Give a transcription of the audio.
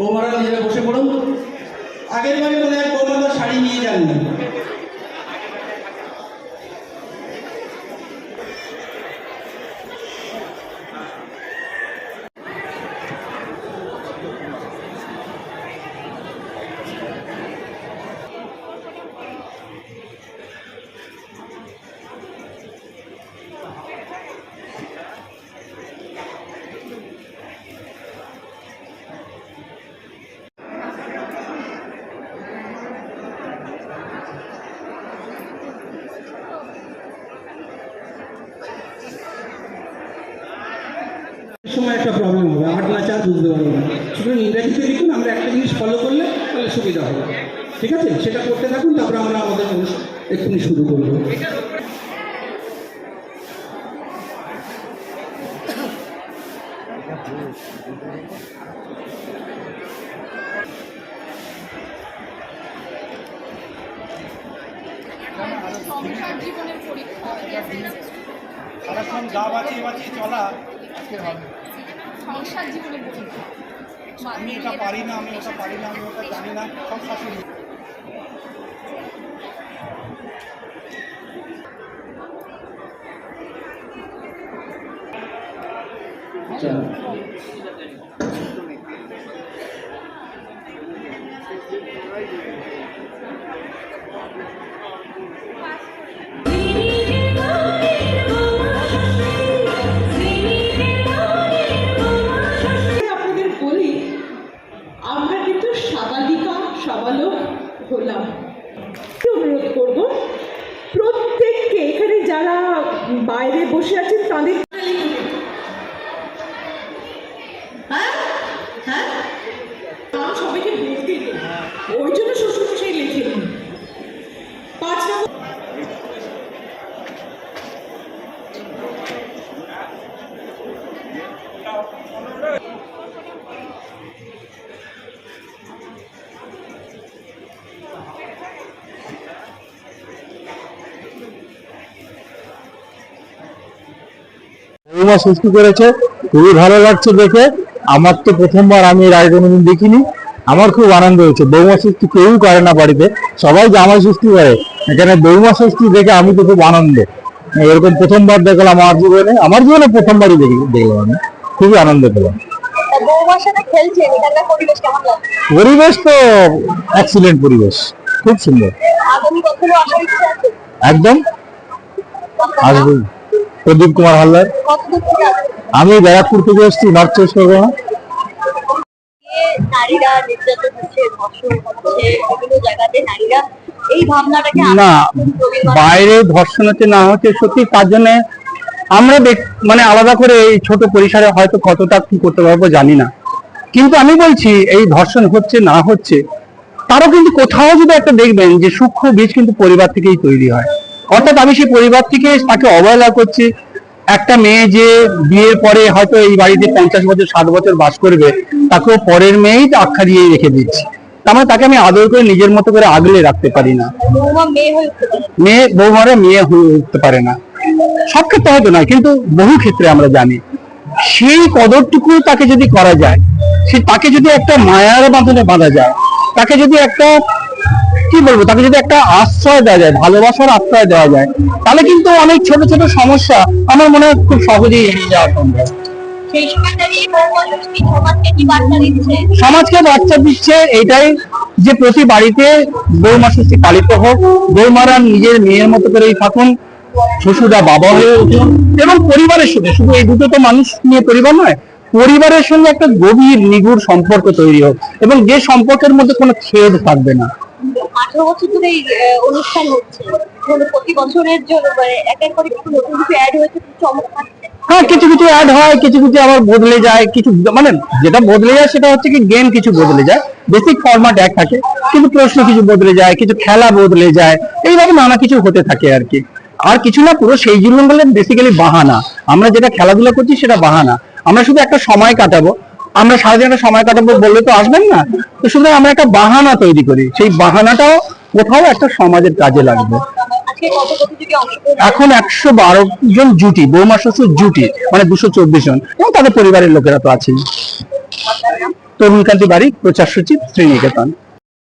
বৌমারা নিজেরা বসে পড়ুন। আগের বারে মনে হয় বৌমারা শাড়ি নিয়ে যাননি। সময় একটা প্রবলেম হবে, আট না চার বুঝতে পারবো না। সুতরাং ইংরেজিতে লিখুন, আমরা একটা জিনিস ফলো করলে তাহলে সুবিধা হবে। ঠিক আছে, সেটা করতে থাকুন, তারপরে আমরা আমাদের এক্ষুনি শুরু করবো। সংসার জীবনের পরীক্ষা সারাক্ষণ গা বাঁচিয়ে বাঁচিয়ে চলা সংসার জীবনের পরীক্ষা। আমি এটা পারি না, আমি ওটা পারি না, আমি ওটা জানি না, সব শাশুড়ি। আপনাদের বলি, আমরা কিন্তু সাবালিকা সাবালক হলাম। অনুরোধ করব প্রত্যেককে, এখানে যারা বাইরে বসে আছেন তাদের সবাইকে বলতে দিন, ওই জন্য শ্বশুরমশাই লিখে দিন। 5 নম্বর বৌমা সৃষ্টি করেছে, খুবই ভালো লাগছে দেখে। আমার তো প্রথমবার, আমি এর আগে কোনোদিন দেখিনি, আমার খুব আনন্দ হয়েছে। বৌমা সৃষ্টি কেউ করে না বাড়িতে, সবাই জামাই সৃষ্টি করে, এখানে বৌমা সৃষ্টি দেখে আমি তো খুব আনন্দে। এরকম প্রথমবার দেখলাম আমার জীবনে প্রথমবারই দেখলাম, আমি খুবই আনন্দ পেলাম। পরিবেশ তো এক্সিলেন্ট পরিবেশ, খুব সুন্দর, একদম আসবো। প্রদীপ কুমার হালদার, আমি ব্যারাকপুর থেকে এসেছি, নর্থ চব্বিশ পরগনা। না, বাইরে ধর্ষণ হচ্ছে না হচ্ছে সত্যি, তার জন্য আমরা মানে আলাদা করে এই ছোট পরিসরে হয়তো কতটা কি করতে পারবো জানি না, কিন্তু আমি বলছি এই ধর্ষণ হচ্ছে না হচ্ছে, তারও কিন্তু কোথাও যদি একটা দেখবেন যে সূক্ষ্ম বীজ কিন্তু পরিবার থেকেই তৈরি হয়। অর্থাৎ আমি সেই পরিবার থেকে তাকে অবহেলা করছি। একটা মেয়ে যে বিয়ের পরে হয়তো এই বাড়িতে 50 বছর 60 বছর বাস করবে, তাকেও পরের মেয়েই আখ্যা দিয়ে রেখে দিচ্ছি। তার মানে তাকে আমি আদর করে নিজের মতো করে আগলে রাখতে পারি না। বৌমারা মেয়ে হয়ে উঠতে পারে না, সব ক্ষেত্রে হয়তো নয়, কিন্তু বহু ক্ষেত্রে আমরা জানি। সেই কদরটুকু তাকে যদি করা যায়, তাকে যদি একটা মায়ার বাঁধনে বাঁধা যায়, তাকে যদি একটা কি বলবো, তাকে যদি একটা আশ্রয় দেওয়া যায়, ভালোবাসার আশ্রয় দেওয়া যায়, তাহলে কিন্তু অনেক ছোট ছোট সমস্যা আমার মনে হয় খুব সহজেই এড়িয়ে যাওয়া সম্ভব। সমাজকে বার্তা দিচ্ছে এটাই যে প্রতি বাড়িতে বৌমা ষষ্ঠী পালিত হোক, বৌমারা নিজের মেয়ের মতো করেই থাকুন, শ্বশুরা বাবা হয়ে উঠুন, এবং পরিবারের সাথে, শুধু এই দুটো তো মানুষ নিয়ে পরিবার নয়, পরিবারের সঙ্গে একটা গভীর নিগুড় সম্পর্ক তৈরি হোক, এবং যে সম্পর্কের মধ্যে কোনো ছেদ থাকবে না। 18 বছর ধরে এই অনুষ্ঠান হচ্ছে, প্রতি বছরের জন্য এক এক করে কিছু নতুন কিছু অ্যাড হয়েছে, চমক থাকছে। হ্যাঁ, কিছু কিছু অ্যাড হয়, কিছু কিছু আবার বদলে যায়। কিছু মানে যেটা বদলে যায় সেটা হচ্ছে কি গেম কিছু বদলে যায়, বেসিক ফরম্যাট এক থাকে, কিন্তু প্রশ্ন কিছু বদলে যায়, কিছু খেলা বদলে যায়, এইভাবে নানা কিছু হতে থাকে আর কি। আর কিছু না, পুরো সেই জীবন বলে বেসিক্যালি বাহানা। আমরা যেটা খেলাধুলা করছি সেটা বাহানা, আমরা শুধু একটা সময় কাটাবো, আমরা সারাদিন একটা সময় কাটাবো বললে তো আসবেন না, তো শুধু আমরা একটা বাহানা তৈরি করি, সেই বাহানাটাও কোথাও একটা সমাজের কাজে লাগবে। এখন 112 জন জুটি, বৌমা শ্বশুর জুটি, মানে 224 জন, এবং তাদের পরিবারের লোকেরা তো আছেই। তরুণকান্তি বাড়ি, প্রচার সচিব, শ্রীনিকেতন।